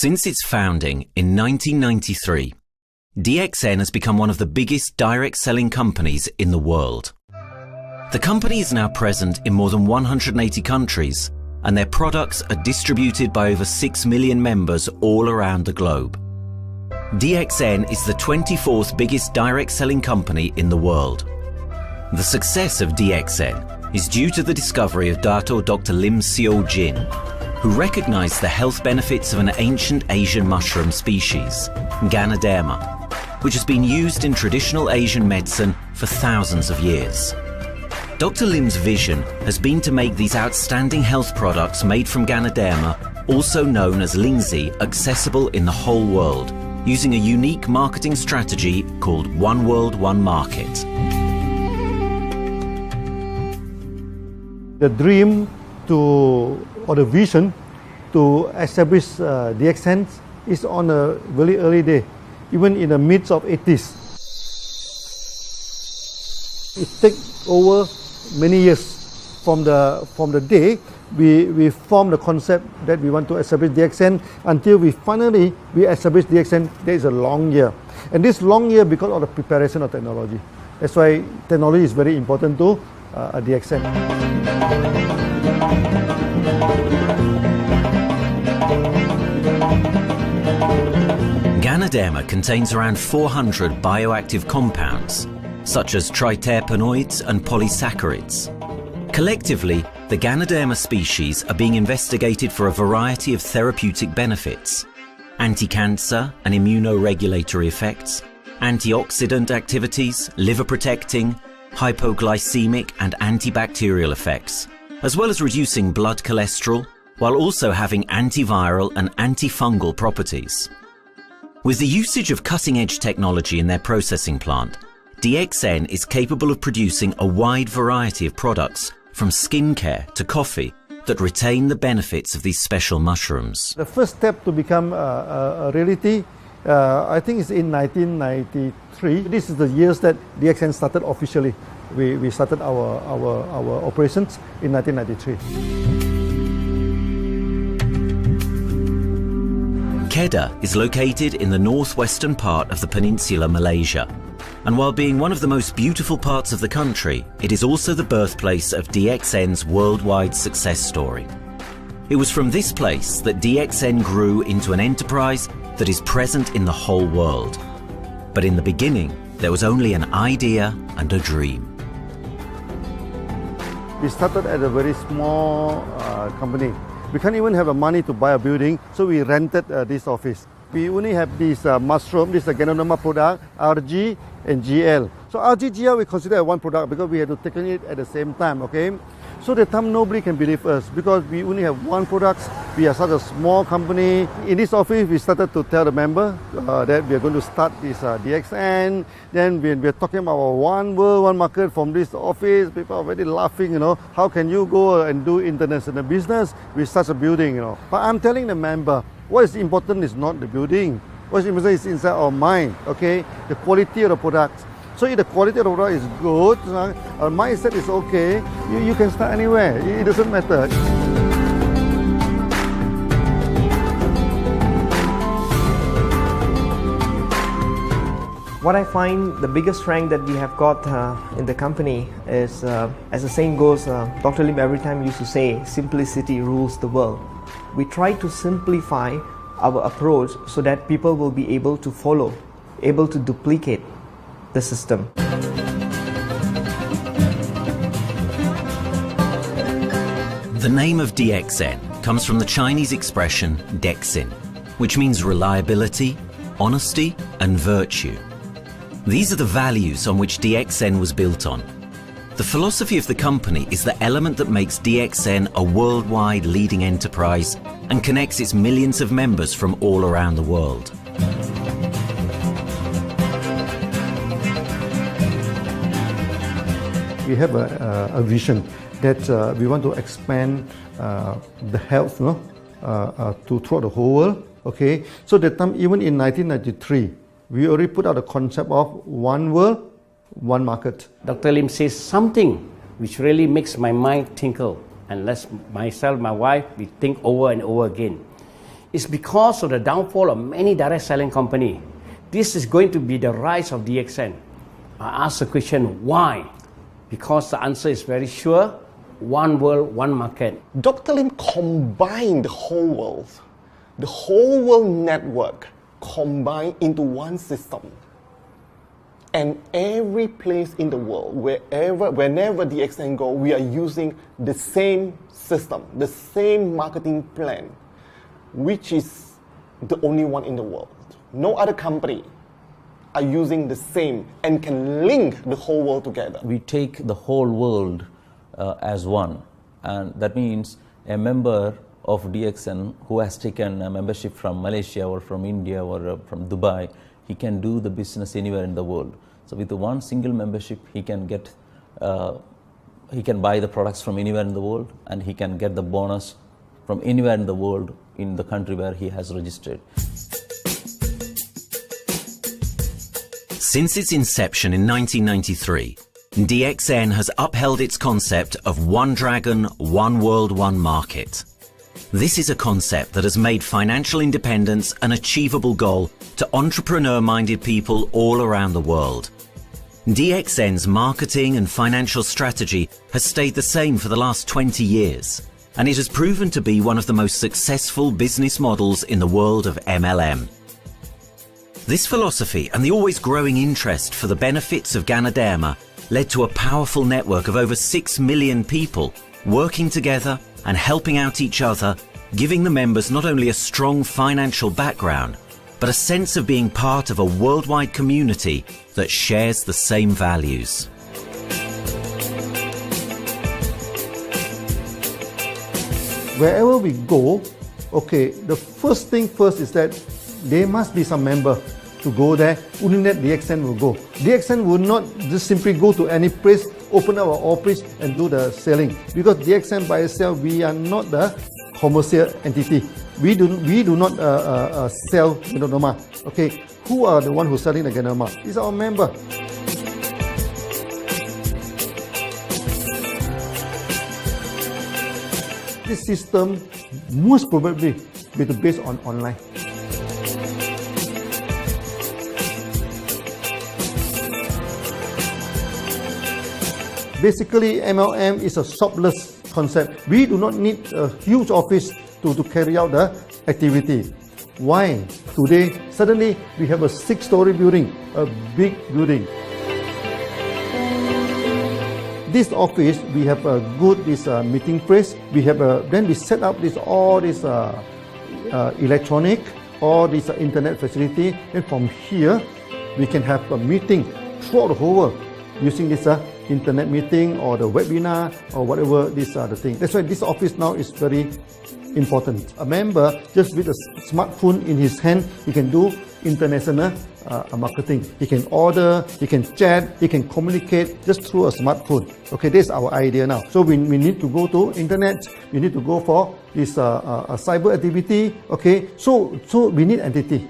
Since its founding in 1993, DXN has become one of the biggest direct selling companies in the world. The company is now present in more than 180 countries, and their products are distributed by over 6 million members all around the globe. DXN is the 24th biggest direct selling company in the world. The success of DXN is due to the discovery of Dato Dr. Lim Siow Jin, who recognized the health benefits of an ancient Asian mushroom species, Ganoderma, which has been used in traditional Asian medicine for thousands of years. Dr. Lim's vision has been to make these outstanding health products made from Ganoderma, also known as Lingzi, accessible in the whole world, using a unique marketing strategy called One World, One Market. The dream or the vision to establish DXN is on a very early day, even in the midst of 80s. It takes over many years from the day we formed the concept that we want to establish DXN until we finally establish DXN. There is a long year, and this long year because of the preparation of technology. That's why technology is very important to DXN. Ganoderma contains around 400 bioactive compounds, such as triterpenoids and polysaccharides. Collectively, the Ganoderma species are being investigated for a variety of therapeutic benefits: anti-cancer and immunoregulatory effects, antioxidant activities, liver protecting, hypoglycemic and antibacterial effects, as well as reducing blood cholesterol, while also having antiviral and antifungal properties. With the usage of cutting-edge technology in their processing plant, DXN is capable of producing a wide variety of products, from skincare to coffee, that retain the benefits of these special mushrooms. The first step to become a reality, I think, is in 1993. This is the years that DXN started officially. We started our operations in 1993. Kedah is located in the northwestern part of the peninsula Malaysia, and while being one of the most beautiful parts of the country, it is also the birthplace of DXN's worldwide success story. It was from this place that DXN grew into an enterprise that is present in the whole world. But in the beginning, there was only an idea and a dream. We started at a very small company. We can't even have the money to buy a building, so we rented this office. We only have this mushroom, this Ganoderma product, RG and GL. So RG, GL we consider one product because we had to take it at the same time, okay? So that time nobody can believe us because we only have one product. We are such a small company. In this office, we started to tell the member that we are going to start this DXN. Then we are talking about one world, one market from this office. People are very laughing, How can you go and do international business with such a building, But I'm telling the member, what is important is not the building. What is important is inside our mind, okay? The quality of the product. So if the quality of the product is good, our mindset is okay, you can start anywhere. It doesn't matter. What I find the biggest strength that we have got in the company is, as the saying goes, Dr. Lim every time used to say, simplicity rules the world. We try to simplify our approach so that people will be able to follow, able to duplicate the system. The name of DXN comes from the Chinese expression Dexin, which means reliability, honesty, and virtue. These are the values on which DXN was built on. The philosophy of the company is the element that makes DXN a worldwide leading enterprise and connects its millions of members from all around the world. We have a vision that we want to expand the health to throughout the whole world. Okay, so that time, even in 1993, we already put out the concept of one world, one market. Dr. Lim says something which really makes my mind tinkle and lets myself, my wife, we think over and over again. It's because of the downfall of many direct selling companies. This is going to be the rise of DXN. I ask the question, why? Because the answer is very sure, one world, one market. Dr. Lim combined the whole world network combined into one system. And every place in the world, whenever DXN go, we are using the same system, the same marketing plan, which is the only one in the world. No other company are using the same and can link the whole world together. We take the whole world as one, and that means a member of DXN who has taken a membership from Malaysia or from India or from Dubai, he can do the business anywhere in the world. So with one single membership, he can buy the products from anywhere in the world, and he can get the bonus from anywhere in the world in the country where he has registered. Since its inception in 1993, DXN has upheld its concept of one dragon, one world, one market. This is a concept that has made financial independence an achievable goal to entrepreneur-minded people all around the world. DXN's marketing and financial strategy has stayed the same for the last 20 years, and it has proven to be one of the most successful business models in the world of MLM. This philosophy and the always growing interest for the benefits of Ganoderma led to a powerful network of over 6 million people working together and helping out each other, giving the members not only a strong financial background, but a sense of being part of a worldwide community that shares the same values. Wherever we go, okay, the first thing first is that there must be some member to go there. Only that DXN will go. DXN will not just simply go to any place, open our office and do the selling. Because DXN by itself, we are not the commercial entity. We do not sell Ganoderma. Okay, who are the one who's selling the Ganoderma? It's our member. This system most probably will be based on online. Basically, MLM is a shopless concept. We do not need a huge office to carry out the activity. Why? Today, suddenly we have a 6-story building, a big building. This office, we have a good meeting place. We have then we set up all this electronic, all this internet facility, and from here we can have a meeting throughout the whole world using this internet meeting or the webinar or whatever. These are the things. That's why this office now is very important. A member, just with a smartphone in his hand, he can do international marketing. He can order, he can chat, he can communicate just through a smartphone. Okay, that's our idea now. So we need to go to internet, we need to go for this cyber activity. Okay, so we need entity.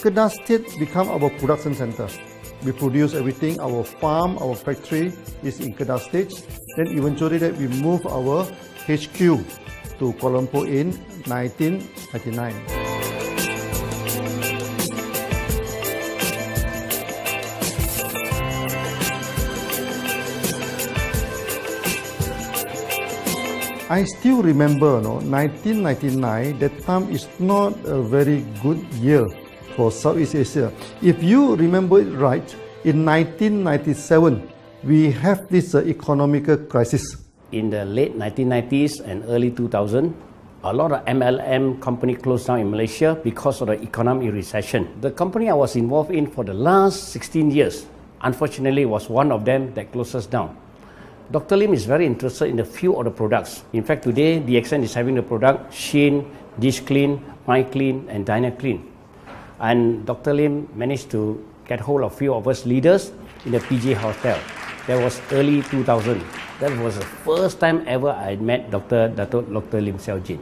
Kedah State become our production center. We produce everything. Our farm, our factory is in Kedah State. Then eventually that we move our HQ to Kuala Lumpur in 1999. I still remember, 1999, that time is not a very good year for Southeast Asia. If you remember it right, in 1997, we have this economical crisis. In the late 1990s and early 2000, a lot of MLM company closed down in Malaysia because of the economic recession. The company I was involved in for the last 16 years, unfortunately, was one of them that closes down. Dr. Lim is very interested in a few of the products. In fact, today, DXN is having the product Sheen, Dish Clean, My Clean, and Diner Clean. And Dr. Lim managed to get hold of a few of us leaders in the PJ Hotel. That was early 2000. That was the first time ever I met Dato Dr. Lim Siow Jin.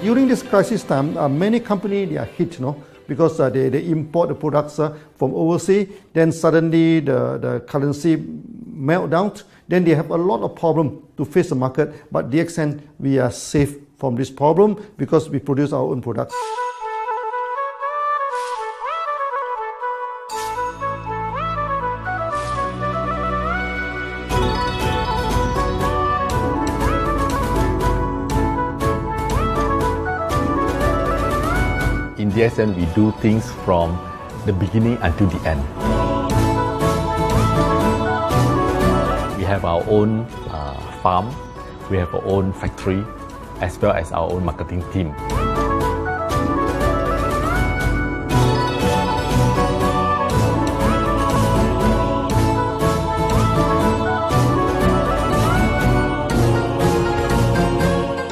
During this crisis time, many companies are hit, because they import the products from overseas. Then suddenly the currency melt down. Then they have a lot of problem to face the market. But DXN, we are safe from this problem because we produce our own products. In DXN, we do things from the beginning until the end. We have our own farm, we have our own factory, as well as our own marketing team.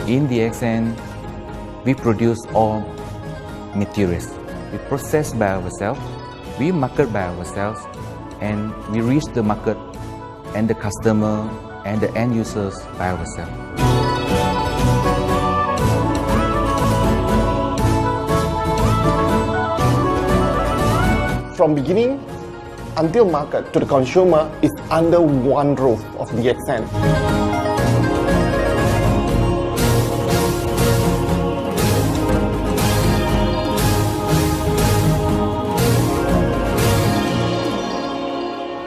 In DXN, we produce all materials. We process by ourselves, we market by ourselves, and we reach the market and the customer and the end users by ourselves. From beginning until market to the consumer is under one roof of DXN.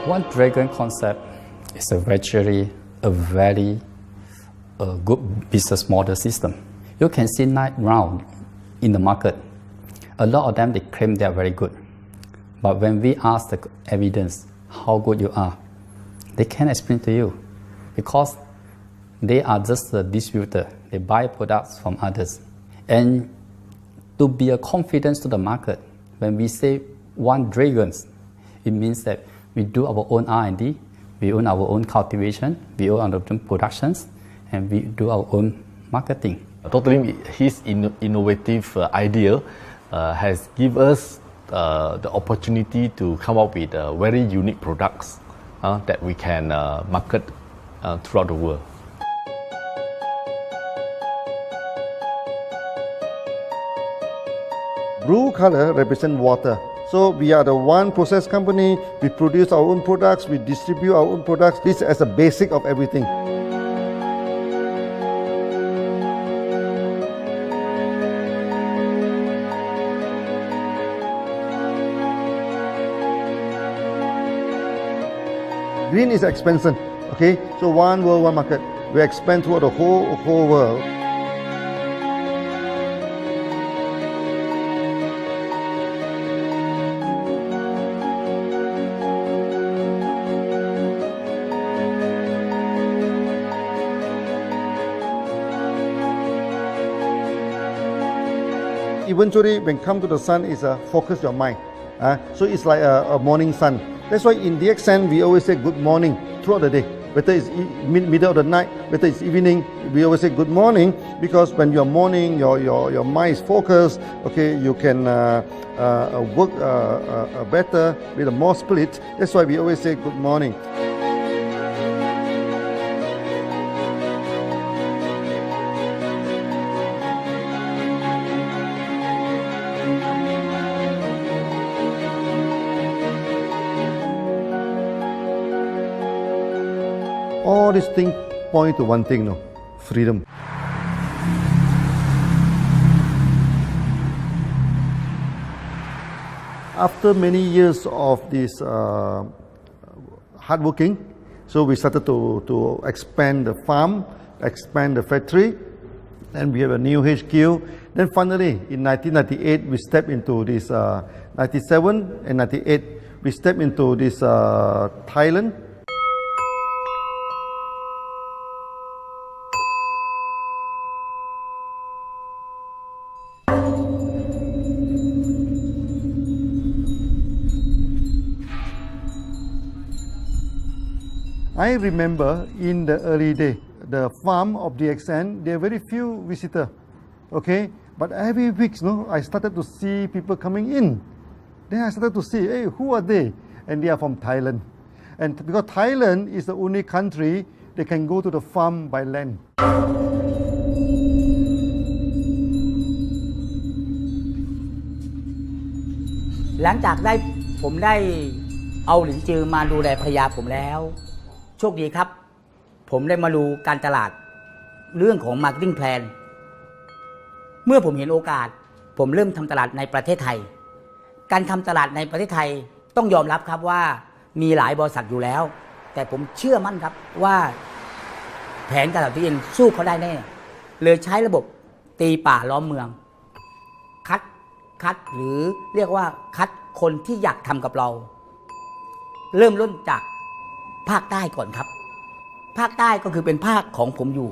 One Dragon concept is actually a very good business model system. You can see 9 rounds in the market. A lot of them, they claim they are very good. But when we ask the evidence how good you are, they can't explain to you because they are just a distributor. They buy products from others. And to be a confidence to the market, when we say One Dragons, it means that we do our own R&D, we own our own cultivation, we own our own productions, and we do our own marketing. Totally, his innovative idea has given us the opportunity to come up with very unique products that we can market throughout the world. Blue color represents water. So we are the one process company, we produce our own products, we distribute our own products. This is the basic of everything. Green is expansion. Okay, so one world, one market. We expand throughout the whole world. Eventually, when come to the sun, is focus your mind. So it's like a morning sun. That's why in DXN we always say good morning throughout the day. Whether it's middle of the night, whether it's evening, we always say good morning, because when you're morning, your mind is focused. Okay, you can work better with a more spirit. That's why we always say good morning. All these things point to one thing, no? Freedom. After many years of this hard working, so we started to expand the farm, expand the factory, and we have a new HQ. Then finally, in 1998, we stepped into this, 97 and 98, we stepped into this Thailand. I remember in the early day, the farm of DXN, there are very few visitors, okay? But every week, no, I started to see people coming in. Then I started to see, hey, who are they? And they are from Thailand. And because Thailand is the only country they can go to the farm by land. หลังจากผมได้เอาหลินจือมาดูแลภรรยาผมแล้วโชคดีครับผมได้มาดูการตลาดเรื่องของ Marketing Plan เมื่อผมเห็นโอกาสผมเริ่มทำตลาดในประเทศไทยการทำตลาดในประเทศไทยต้องยอมรับครับว่ามีหลายบริษัทอยู่แล้วแต่ผมเชื่อมั่นครับว่าแผนการตลาดที่เองสู้เขาได้แน่เลยใช้ระบบตีป่าล้อมเมืองคัดหรือเรียกว่าคัดคนที่อยากทำกับเราเริ่มต้นจากภาคใต้ก่อนครับภาคใต้ก็คือเป็นภาคของผมอยู่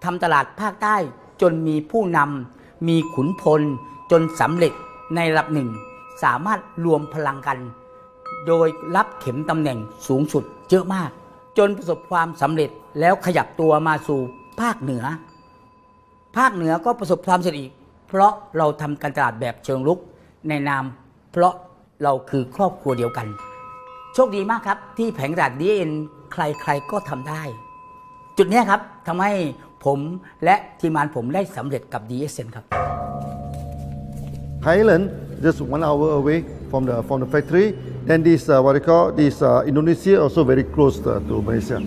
ทำตลาดภาคใต้จนมีผู้นำมีขุนพลจนสำเร็จในระดับหนึ่งสามารถรวมพลังกันโดยรับเข็มตำแหน่งสูงสุดเยอะมากจนประสบความสำเร็จแล้วขยับตัวมาสู่ภาคเหนือก็ประสบความสำเร็จอีกเพราะเราทำการตลาดแบบเชิงรุกในนามเพราะเราคือครอบครัวเดียวกันโชคดีมากครับที่แผงตลาด DXN ใครๆก็ทำได้จุดนี้ครับทำให้ผมและทีมงานผมได้สำเร็จกับ DXN ครับ Thailand just 1 hour away from the factory. Then this what they call this Indonesia also very close to Malaysia.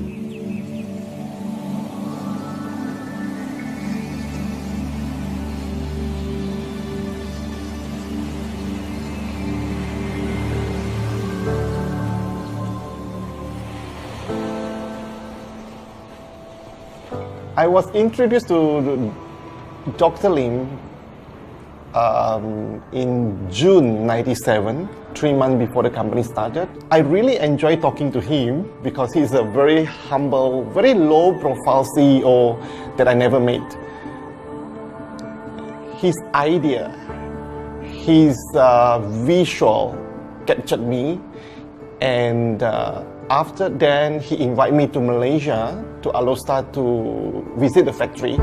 I was introduced to Dr. Lim in June 97, 3 months before the company started. I really enjoy talking to him because he's a very humble, very low profile CEO that I never met. His idea, his visual captured me, and after then he invited me to Malaysia, to Alostar, to visit the factory.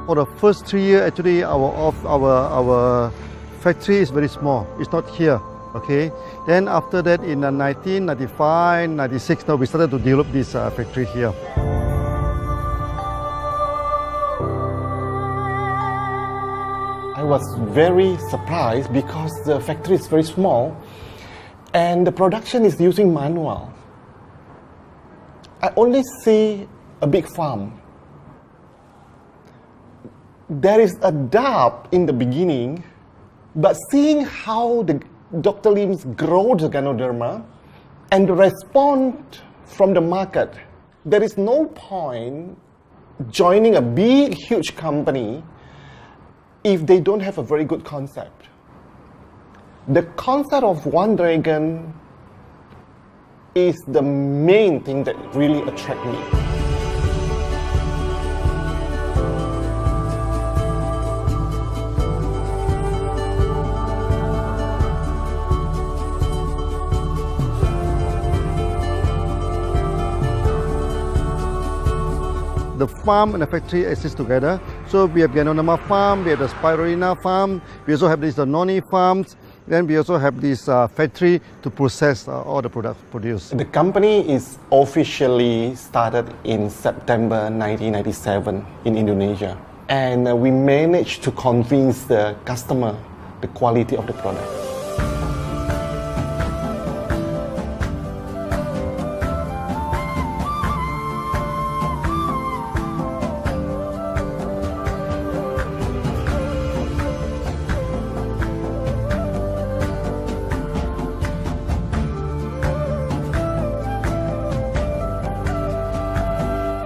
For the first 3 years, actually, our factory is very small. It's not here. Okay, then after that in 1995, 96, now we started to develop this factory here. I was very surprised because the factory is very small and the production is using manual. I only see a big farm. There is a doubt in the beginning, but seeing how Dr. Lim's grow the Ganoderma and the response from the market, there is no point joining a big, huge company if they don't have a very good concept. The concept of One Dragon is the main thing that really attracts me. The farm and the factory exist together. So we have Ganoderma farm, we have the Spirulina farm, we also have the noni farms, then we also have this factory to process all the products produced. The company is officially started in September 1997 in Indonesia. And we managed to convince the customer the quality of the product.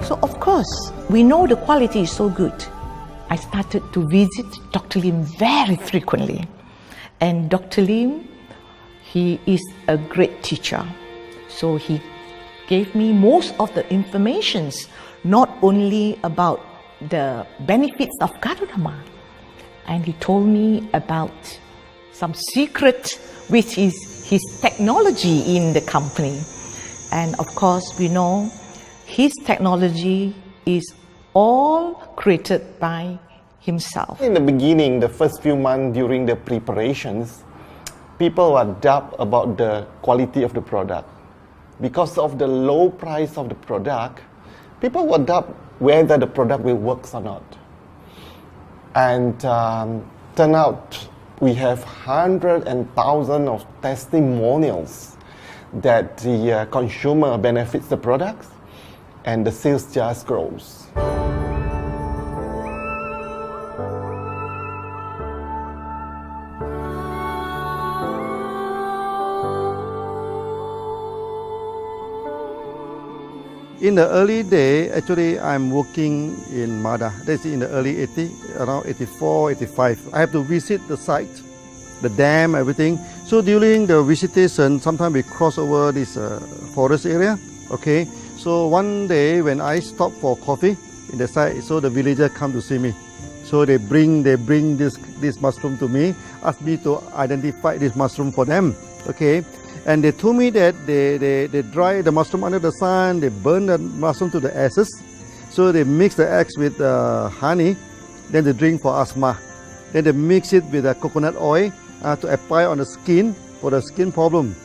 So of course, we know the quality is so good. I started to visit Dr. Lim very frequently. And Dr. Lim, he is a great teacher. So he gave me most of the informations, not only about the benefits of Ganoderma, and he told me about some secret, which is his technology in the company. And of course, we know his technology is all created by himself. In the beginning, the first few months during the preparations, people were doubt about the quality of the product. Because of the low price of the product, people were doubt whether the product will work or not. And turn out we have hundreds and thousands of testimonials that the consumer benefits the products and the sales just grows. In the early day, actually, I'm working in Magar. That's in the early 80s, around 84, 85. I have to visit the site, the dam, everything. So during the visitation, sometimes we cross over this forest area. Okay. So one day when I stop for coffee in the site, so the villagers come to see me. So they bring this mushroom to me, ask me to identify this mushroom for them. Okay. And they told me that they dry the mushroom under the sun, they burn the mushroom to the ashes. So they mix the eggs with honey, then they drink for asthma. Then they mix it with coconut oil to apply on the skin for the skin problem.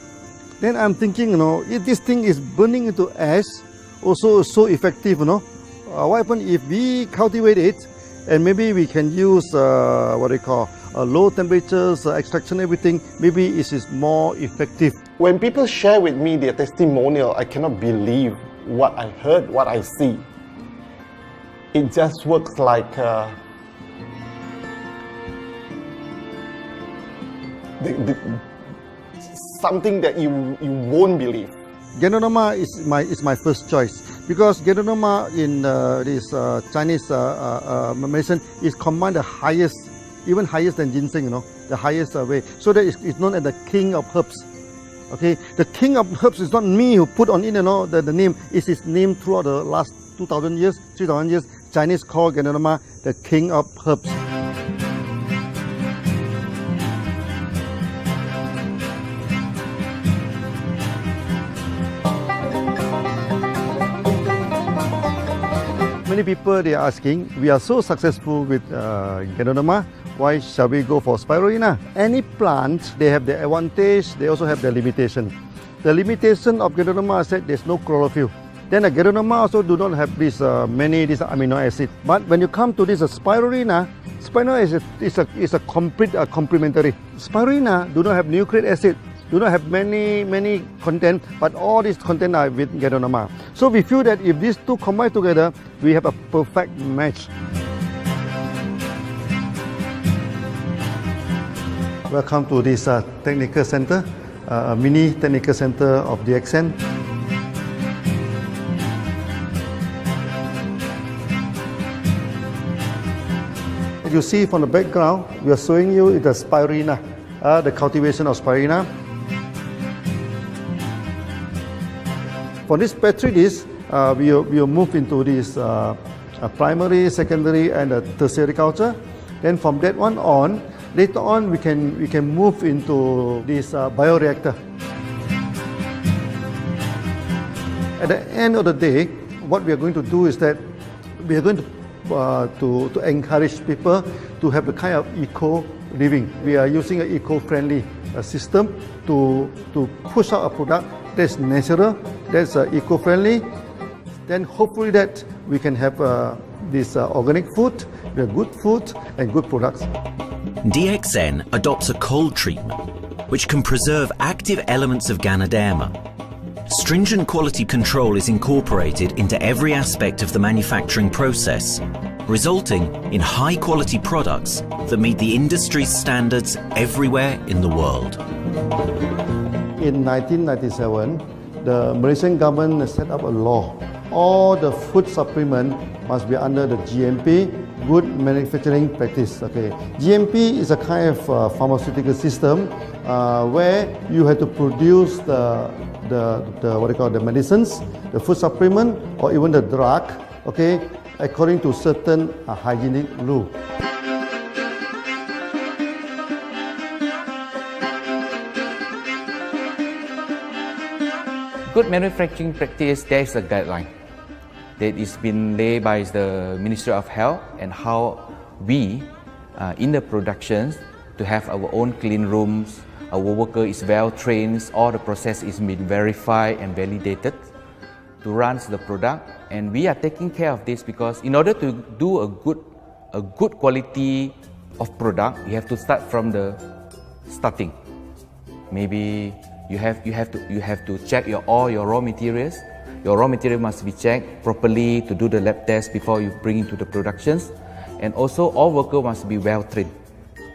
Then I'm thinking, if this thing is burning into ash, also so effective, what happens if we cultivate it and maybe we can use low temperatures, extraction, everything, maybe it is more effective. When people share with me their testimonial, I cannot believe what I heard, what I see. It just works like something that you won't believe. Ganoderma is my first choice because Ganoderma in this Chinese medicine is combined the highest, even higher than ginseng, the highest way. So that it's known as the king of herbs. Okay, the king of herbs is not me who put on it, the name. It's his name throughout the last 2,000 years, 3,000 years. Chinese call Ganoderma the king of herbs. Many people they are asking, we are so successful with Ganoderma, why shall we go for Spirulina? Any plant, they have the advantage, they also have the limitation. The limitation of Ganoderma is that there's no chlorophyll. Then the Ganoderma also do not have this many amino acid. But when you come to this Spirulina, Spirulina is a complete complementary. Spirulina do not have nucleic acid, do not have many content, but all these content are with Ganoderma. So we feel that if these two combine together, we have a perfect match. Welcome to this technical center, a mini technical center of DXN. You see from the background, we are showing you the Spirulina, the cultivation of Spirulina. For this petri dish, we will move into this primary, secondary, and tertiary culture. Then from that one on, later on we can move into this bioreactor. At the end of the day, what we are going to do is that we are going to encourage people to have a kind of eco living. We are using an eco-friendly system to push out a product that's natural, that's eco-friendly. Then hopefully that we can have this organic food, good food and good products. DXN adopts a cold treatment which can preserve active elements of Ganoderma. Stringent quality control is incorporated into every aspect of the manufacturing process, resulting in high-quality products that meet the industry's standards everywhere in the world. In 1997, the Malaysian government set up a law. All the food supplement must be under the GMP, Good Manufacturing Practice. Okay, GMP is a kind of pharmaceutical system where you have to produce the what you call the medicines, the food supplement, or even the drug. Okay, according to certain hygienic rule. Good manufacturing practice, there is a guideline that is been laid by the Ministry of Health, and how we in the productions to have our own clean rooms, our worker is well trained, all the process is been verified and validated to run the product, and we are taking care of this because in order to do a good quality of product, you have to start from the starting. Maybe you have to check all your raw materials. Your raw material must be checked properly to do the lab test before you bring into the productions, and also all workers must be well trained.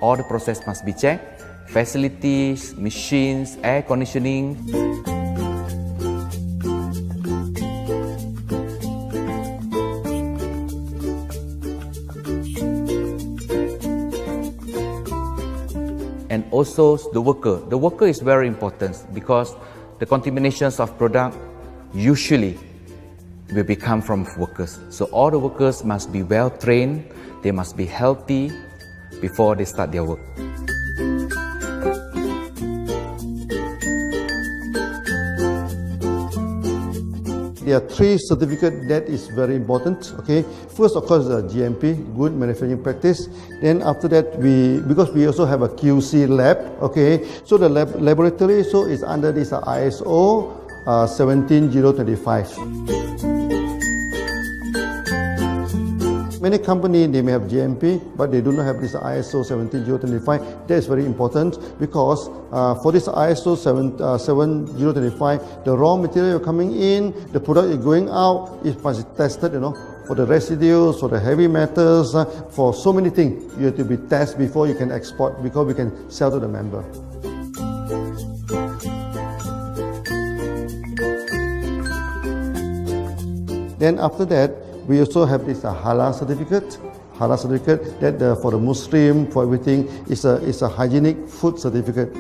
All the process must be checked. Facilities, machines, air conditioning. And also the worker. The worker is very important because the contaminations of product usually will become from workers. So all the workers must be well trained, they must be healthy before they start their work. There are three certificates that is very important. Okay, first of course the GMP, Good Manufacturing Practice. Then after that because we also have a QC lab. Okay, so the laboratory so is under this ISO 17025. Many companies they may have GMP, but they do not have this ISO 17025. That is very important because for this ISO 17025, the raw material coming in, the product is going out, it must be tested, for the residues, for the heavy metals, for so many things. You have to be tested before you can export, because we can sell to the member. Then after that, we also have this halal certificate. Halal certificate that for the Muslim, for everything, is a hygienic food certificate.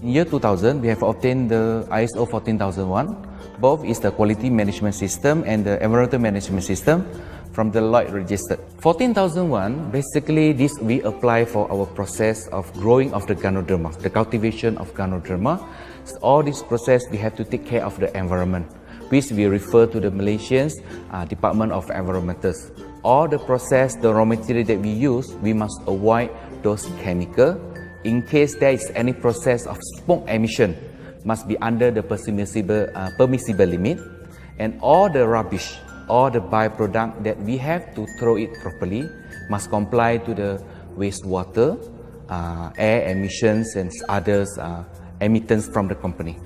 In year 2000, we have obtained the ISO 14001. Both is the quality management system and the environmental management system from the Deloitte registered. 14001, basically this we apply for our process of growing of the Ganoderma, the cultivation of Ganoderma. So all this process we have to take care of the environment. which we refer to the Malaysian Department of Environmentals. All the process, the raw material that we use, we must avoid those chemicals. In case there is any process of smoke emission, must be under the permissible limit, and all the rubbish, all the byproduct that we have to throw it properly must comply to the wastewater, air emissions and others emittents from the company.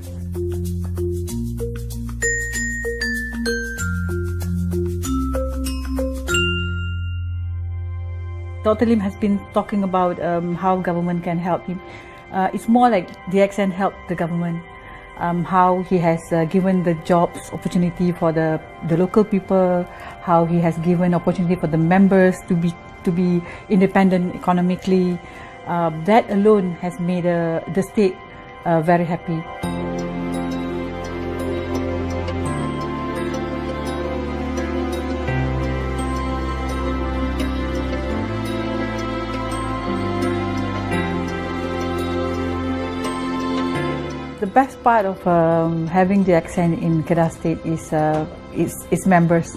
Dr. Lim has been talking about how government can help him. It's more like DXN helped the government, how he has given the jobs opportunity for the local people, how he has given opportunity for the members to be independent economically. That alone has made the state very happy. The best part of having DXN in Kedah State is its members.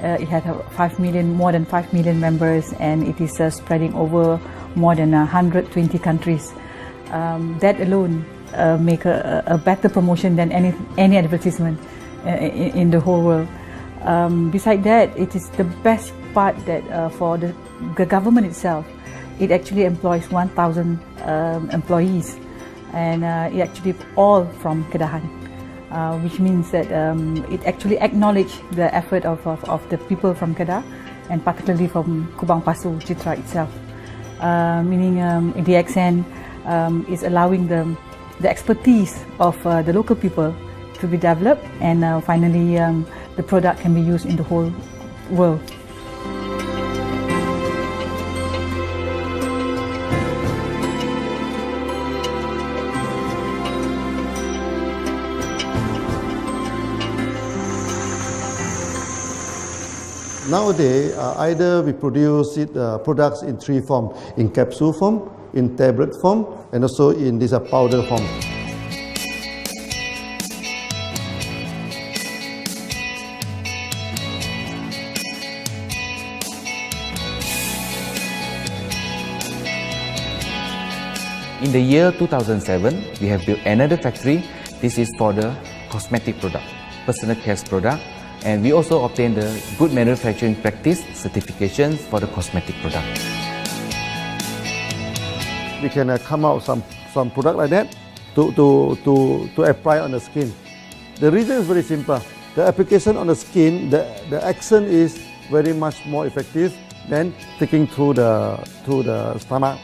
It had more than 5 million members, and it is spreading over more than 120 countries. That alone make a better promotion than any advertisement in the whole world. Besides that, it is the best part that for the government itself. It actually employs 1,000 employees, and it actually all from Kedahan, which means that it actually acknowledges the effort of the people from Kedah, and particularly from Kubang Pasu Citra itself. Meaning DXN is allowing the expertise of the local people to be developed, and finally the product can be used in the whole world. Nowadays, either we produce products in 3 forms: in capsule form, in tablet form, and also in this powder form. In the year 2007, we have built another factory. This is for the cosmetic product, personal care product, and we also obtained the Good Manufacturing Practice certification for the cosmetic product. We can come out some product like that to apply on the skin. The reason is very simple. The application on the skin, the action is very much more effective than taking through the stomach.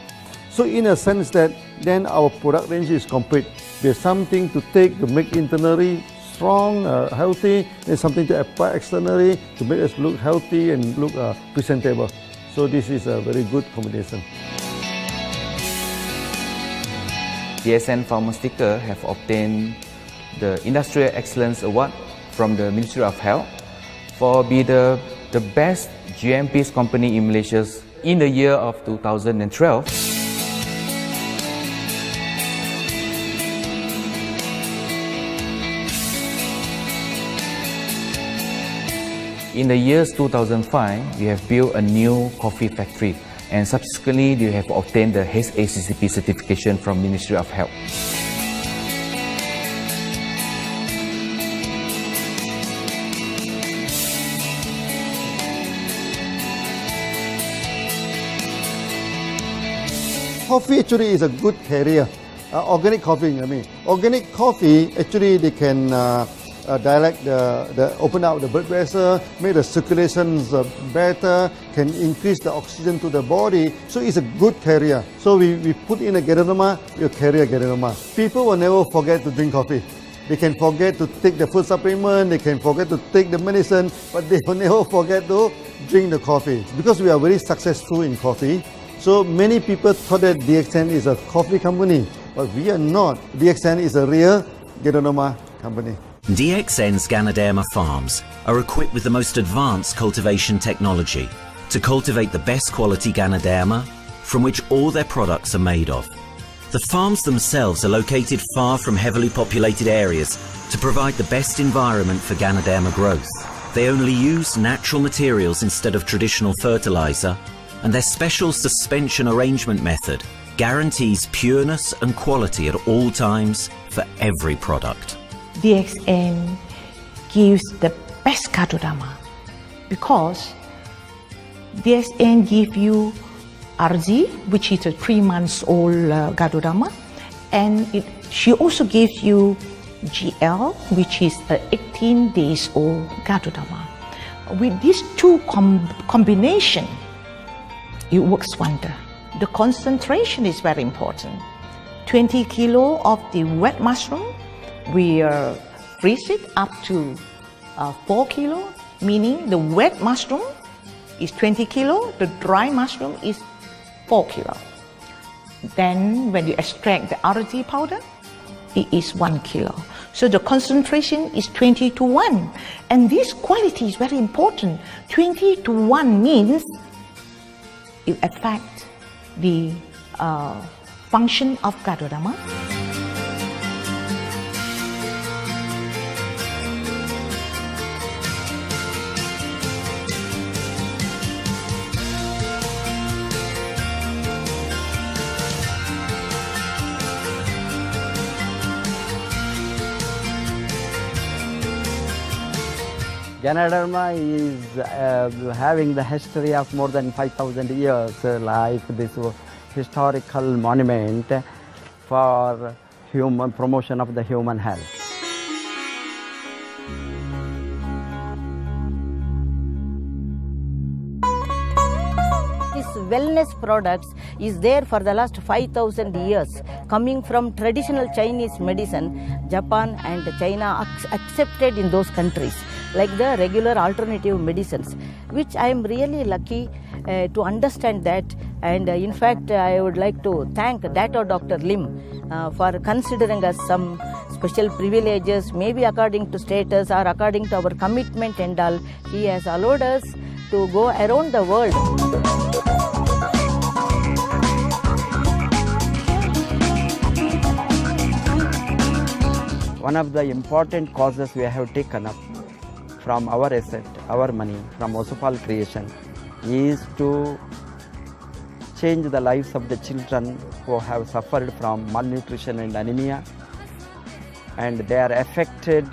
So in a sense that then our product range is complete. There's something to take to make internally strong, healthy, and something to apply externally to make us look healthy and look presentable. So this is a very good combination. DXN Pharmaceutical have obtained the Industrial Excellence Award from the Ministry of Health for being the best GMP company in Malaysia in the year of 2012. In the years 2005, we have built a new coffee factory, and subsequently we have obtained the HACCP certification from Ministry of Health. Coffee actually is a good carrier. Organic coffee, I mean. Organic coffee, actually they can open up the blood vessel, make the circulations better, can increase the oxygen to the body. So it's a good carrier. So we put in a Ganoderma, we'll carry a Ganoderma. People will never forget to drink coffee. They can forget to take the food supplement, they can forget to take the medicine, but they will never forget to drink the coffee. Because we are very successful in coffee, so many people thought that DXN is a coffee company, but we are not. DXN is a real Ganoderma company. DXN's Ganoderma farms are equipped with the most advanced cultivation technology to cultivate the best quality Ganoderma from which all their products are made of. The farms themselves are located far from heavily populated areas to provide the best environment for Ganoderma growth. They only use natural materials instead of traditional fertilizer, and their special suspension arrangement method guarantees pureness and quality at all times for every product. DXN gives the best Ganoderma because DXN gives you RZ, which is a 3 months old Ganoderma, and she also gives you GL, which is a 18 days old Ganoderma. With these two combination, it works wonder. The concentration is very important. 20 kilo of the wet mushroom, we freeze it up to 4 kilo, meaning the wet mushroom is 20 kilo, the dry mushroom is 4 kilo. Then when you extract the RZ powder, it is 1 kilo. So the concentration is 20 to 1. And this quality is very important. 20 to 1 means it affects the function of Ganoderma. Ganoderma is having the history of more than 5,000 years, like this historical monument for human promotion of the human health. This wellness products is there for the last 5,000 years, coming from traditional Chinese medicine. Japan and China accepted in those countries, like the regular alternative medicines, which I am really lucky to understand that. And in fact, I would like to thank Dato Dr. Lim for considering us some special privileges, maybe according to status or according to our commitment and all. He has allowed us to go around the world. One of the important causes we have taken up from our asset, our money, from Osopal creation, is to change the lives of the children who have suffered from malnutrition and anemia, and they are affected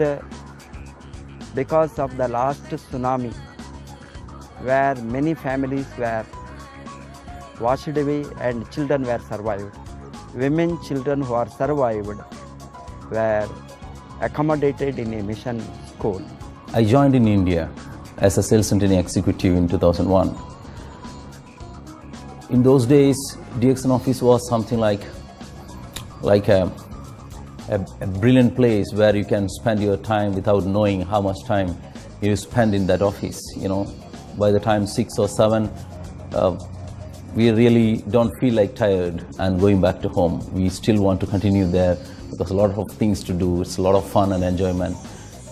because of the last tsunami, where many families were washed away and children were survived. Women, children who are survived were accommodated in a mission school. I joined in India as a sales and training executive in 2001. In those days, DXN office was something like a brilliant place where you can spend your time without knowing how much time you spend in that office. You know, by the time 6 or 7, we really don't feel like tired and going back to home. We still want to continue there because a lot of things to do. It's a lot of fun and enjoyment.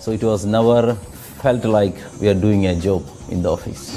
So it was never felt like we are doing a job in the office.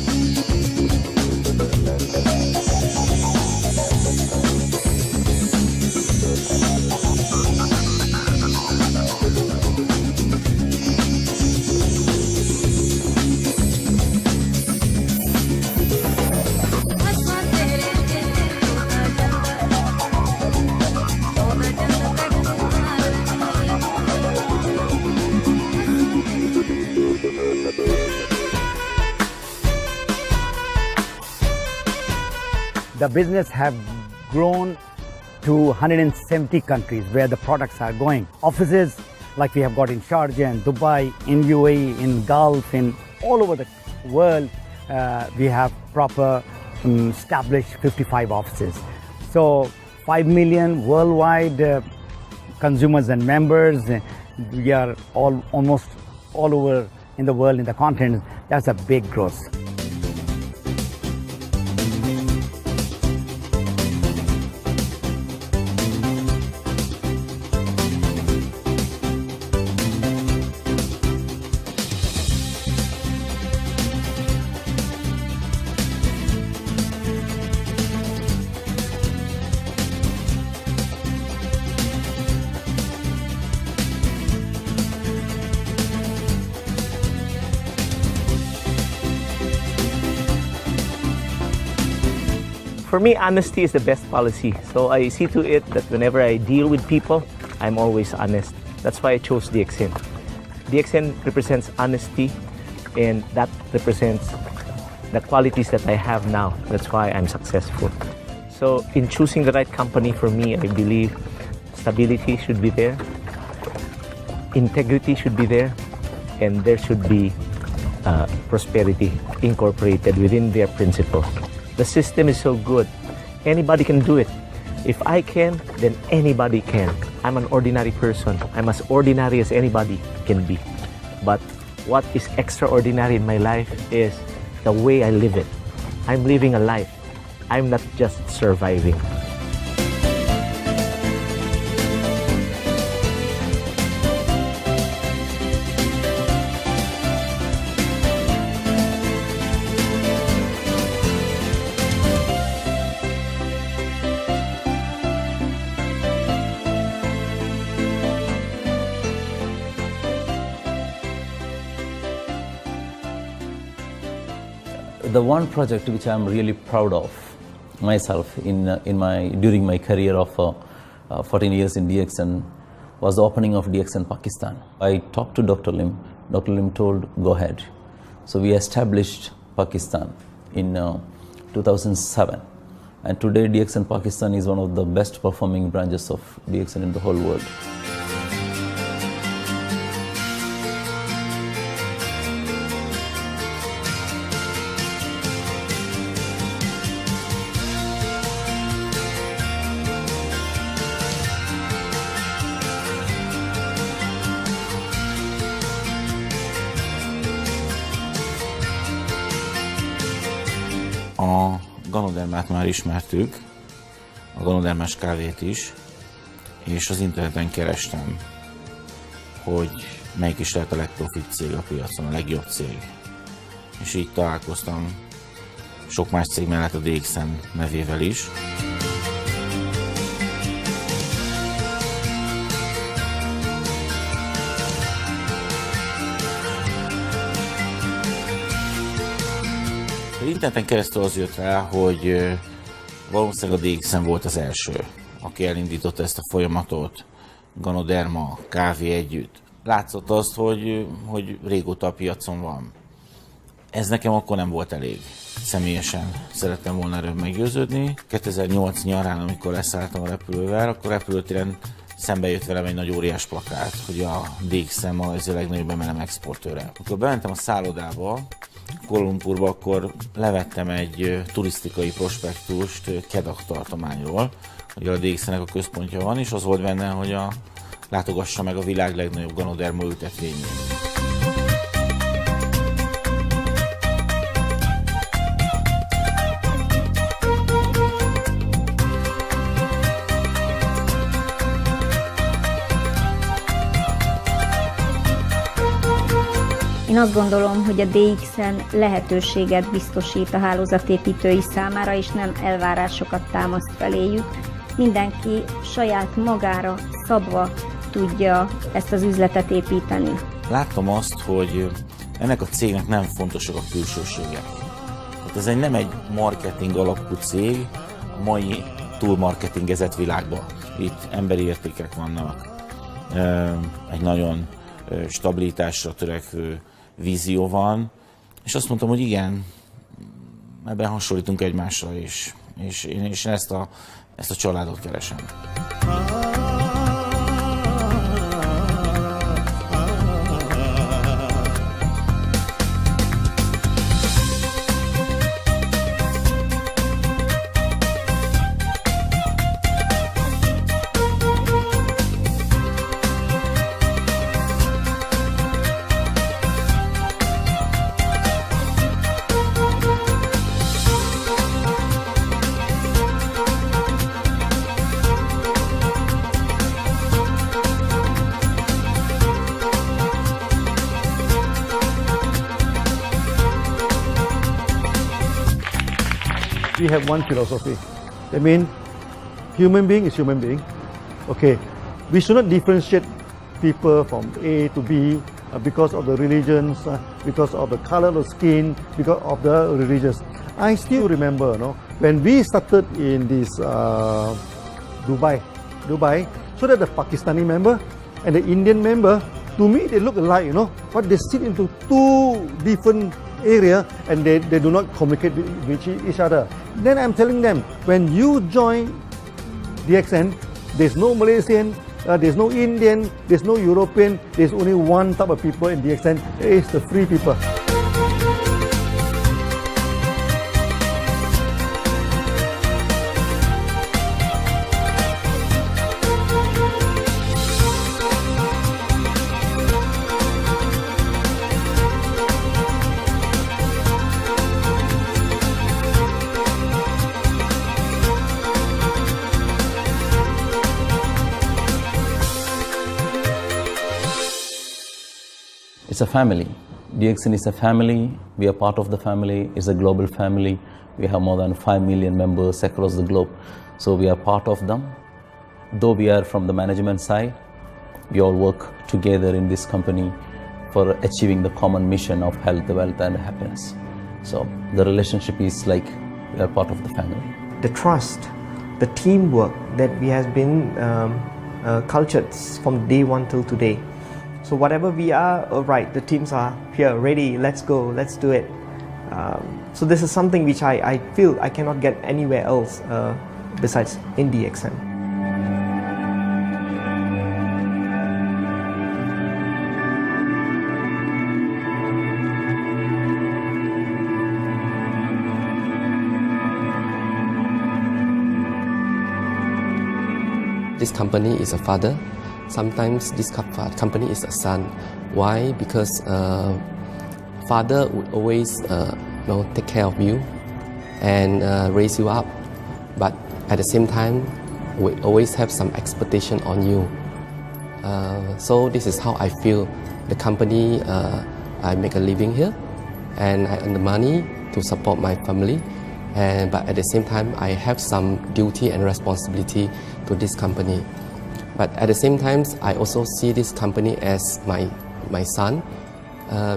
The business have grown to 170 countries where the products are going. Offices like we have got in Sharjah and Dubai, in UAE, in Gulf, in all over the world, we have proper established 55 offices. So 5 million worldwide consumers and members. We are almost all over in the world, in the continent. That's a big growth. For me, honesty is the best policy. So I see to it that whenever I deal with people, I'm always honest. That's why I chose DXN. DXN represents honesty, and that represents the qualities that I have now. That's why I'm successful. So in choosing the right company for me, I believe stability should be there, integrity should be there, and there should be prosperity incorporated within their principle. The system is so good. Anybody can do it. If I can, then anybody can. I'm an ordinary person. I'm as ordinary as anybody can be. But what is extraordinary in my life is the way I live it. I'm living a life. I'm not just surviving. The one project which I'm really proud of myself during my career of 14 years in DXN was the opening of DXN Pakistan. I talked to Dr. Lim. Dr. Lim told, go ahead. So we established Pakistan in 2007. And today DXN Pakistan is one of the best performing branches of DXN in the whole world. A ganodermát már ismertük, a ganodermás kávét is, és az interneten kerestem, hogy melyik is lehet a legprofit cég a piacon, a legjobb cég. És így találkoztam sok más cég mellett a DXN nevével is. Interneten keresztül az jött rá, hogy valószínűleg a DXN volt az első, aki elindította ezt a folyamatot, ganoderma, kávé együtt. Látszott azt, hogy régóta a piacon van. Ez nekem akkor nem volt elég. Személyesen szerettem volna erről meggyőződni. 2008 nyarán, amikor leszálltam a repülővel, akkor repülőtéren szembe jött velem egy nagy óriás plakát, hogy a DXN ma az a legnagyobb MLM exportőre. Amikor bementem a szállodába, Kuala Lumpurba, akkor levettem egy turisztikai prospektust Kedah tartományról, hogy a DXN-nek a központja van, és az volt benne, hogy látogassa meg a világ legnagyobb ganoderma ültetvényét. Én azt gondolom, hogy a DXN lehetőséget biztosít a hálózatépítői számára, és nem elvárásokat támaszt feléjük. Mindenki saját magára szabva tudja ezt az üzletet építeni. Láttam azt, hogy ennek a cégnek nem fontosak a külsőségek. Tehát ez nem egy marketing alapú cég a mai túlmarketingezett világban. Itt emberi értékek vannak, egy nagyon stabilitásra törekvő vízió van, és azt mondtam, hogy igen, ebben hasonlítunk egymásra, és én ezt a családot keresem. We have one philosophy. I mean, human being is human being. Okay, we should not differentiate people from A to B because of the religions, because of the color of skin, because of the religious. I still remember, when we started in this Dubai, so that the Pakistani member and the Indian member, to me they look alike, but they sit into two different areas and they do not communicate with each other. Then I'm telling them, when you join DXN, there's no Malaysian, there's no Indian, there's no European, there's only one type of people in DXN, it's the free people. It's a family. DXN is a family. We are part of the family. It's a global family. We have more than 5 million members across the globe. So we are part of them. Though we are from the management side, we all work together in this company for achieving the common mission of health, wealth and happiness. So the relationship is like we are part of the family. The trust, the teamwork that we has been cultured from day one till today. So whatever we are, right, the teams are here, ready, let's go, let's do it. So this is something which I feel I cannot get anywhere else besides in DXN. This company is a father. Sometimes this company is a son. Why? Because father would always take care of you and raise you up. But at the same time, we always have some expectation on you. So this is how I feel. The company, I make a living here and I earn the money to support my family. But at the same time, I have some duty and responsibility to this company. But at the same time, I also see this company as my son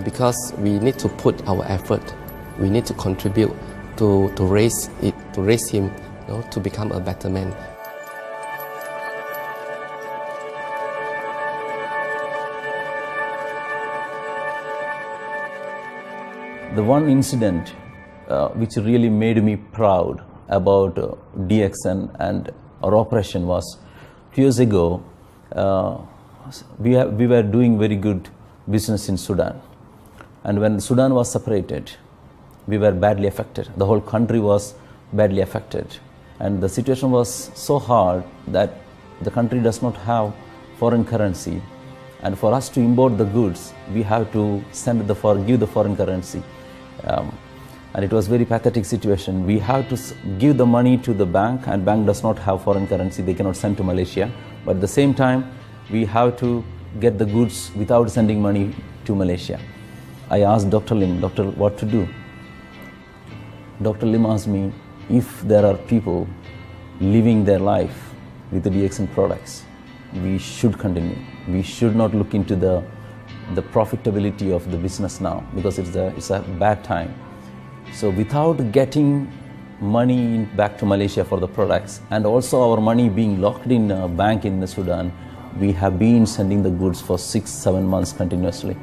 because we need to put our effort. We need to contribute to raise him, to become a better man. The one incident which really made me proud about DXN and our operation was a few years ago, we were doing very good business in Sudan. And when Sudan was separated, we were badly affected. The whole country was badly affected. And the situation was so hard that the country does not have foreign currency. And for us to import the goods, we have to give the foreign currency. And it was a very pathetic situation. We have to give the money to the bank, and bank does not have foreign currency. They cannot send to Malaysia. But at the same time, we have to get the goods without sending money to Malaysia. I asked Dr. Lim, doctor, what to do? Dr. Lim asked me, if there are people living their life with the DXN products, we should continue. We should not look into the profitability of the business now, because it's a bad time. So without getting money back to Malaysia for the products, and also our money being locked in a bank in Sudan, we have been sending the goods for 6-7 months continuously.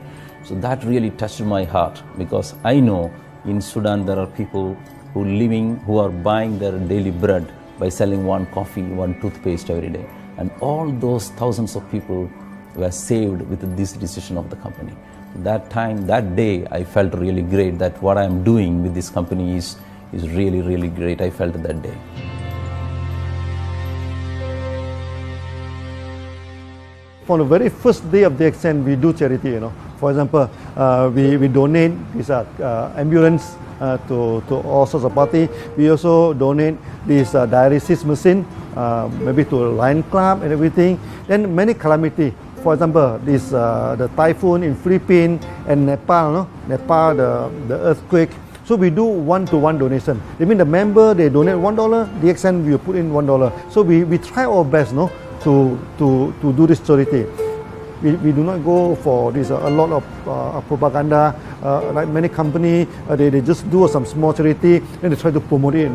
So that really touched my heart, because I know in Sudan there are people who are buying their daily bread by selling one coffee, one toothpaste every day. And all those thousands of people were saved with this decision of the company. That day, I felt really great that what I am doing with this company is really, really great. I felt that day. From the very first day of DXN, we do charity. For example, we donate this ambulance to all sorts of party. We also donate this dialysis machine, maybe to Lion Club and everything. Then many calamity. For example, the typhoon in Philippines and Nepal, the earthquake. So we do one-to-one donation. I mean, the member, they donate $1, DXN we will put in $1. So we try our best to do this charity. We do not go for this a lot of propaganda like many companies. They just do some small charity and they try to promote it.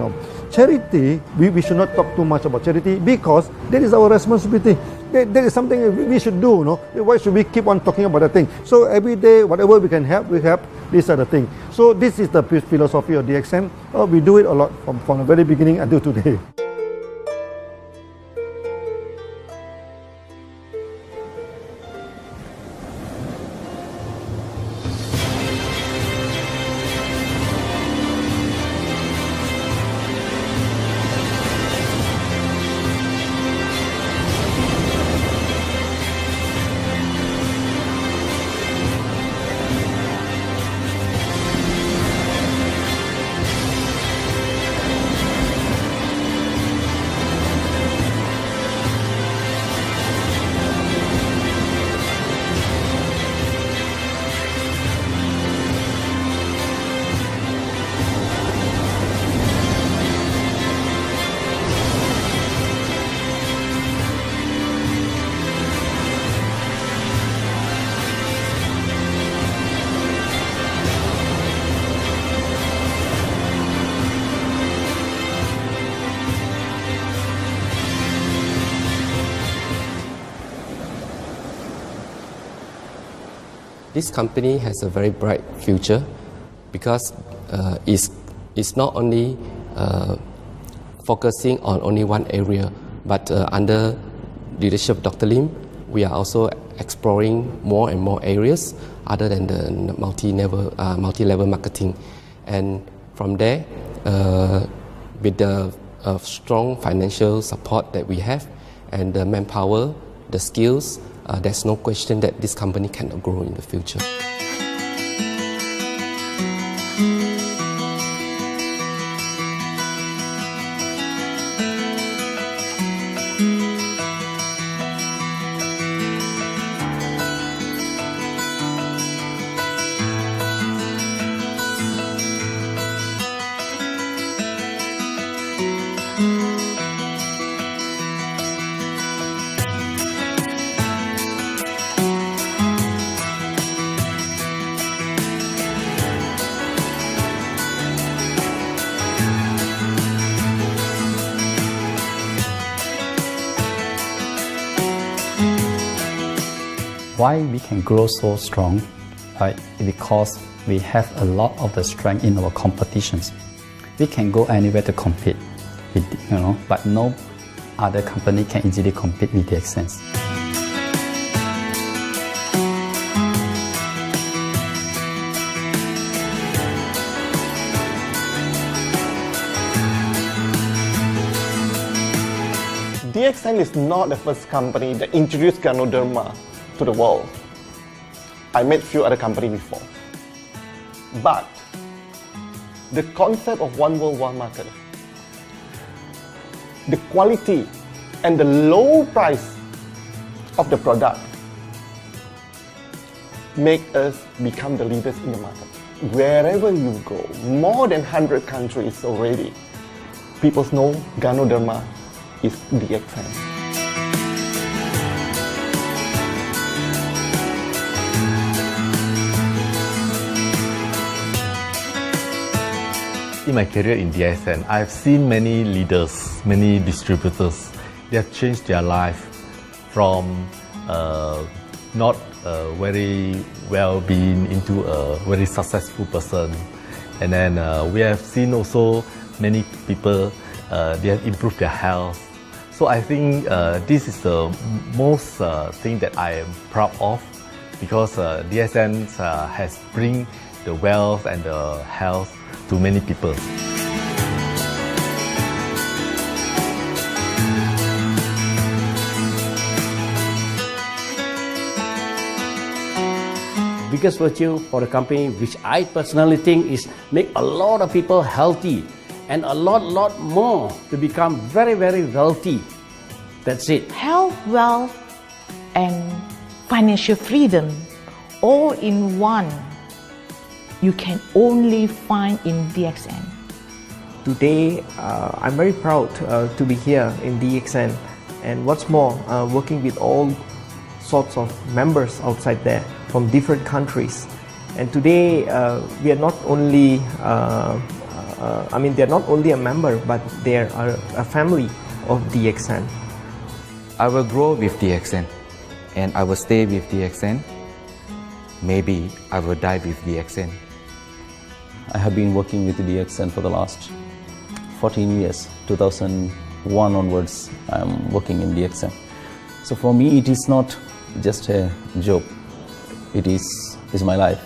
Charity, we should not talk too much about charity because that is our responsibility. That is something we should do. Why should we keep on talking about that thing? So every day, whatever we can help, we help. These are the things. So this is the philosophy of DXN. We do it a lot from the very beginning until today. This company has a very bright future because it's not only focusing on only one area, but under leadership of Dr. Lim, we are also exploring more and more areas other than the multi-level marketing. And from there, with the strong financial support that we have and the manpower, the skills, there's no question that this company cannot grow in the future. Why we can grow so strong, right? Because we have a lot of the strength in our competitions. We can go anywhere to compete, with, but no other company can easily compete with DXN. DXN is not the first company that introduced Ganoderma to the world. I met few other companies before. But the concept of one world, one market, the quality and the low price of the product make us become the leaders in the market. Wherever you go, more than 100 countries already, people know Ganoderma is DXN. In my career in DXN, I've seen many leaders, many distributors. They have changed their life from not very well-being into a very successful person. And then we have seen also many people, they have improved their health. So I think this is the most thing that I am proud of, because DXN has bring the wealth and the health to many people. Biggest virtue for the company, which I personally think is make a lot of people healthy and a lot more to become very wealthy. That's it. Health, wealth, and financial freedom all in one. You can only find in DXN. Today, I'm very proud to be here in DXN, and what's more, working with all sorts of members outside there from different countries. And today we are not only, they're not only a member, but they are a family of DXN. I will grow with DXN and I will stay with DXN. Maybe I will die with DXN. I have been working with DXN for the last 14 years. 2001 onwards, I am working in DXN. So for me, it is not just a job. It is my life.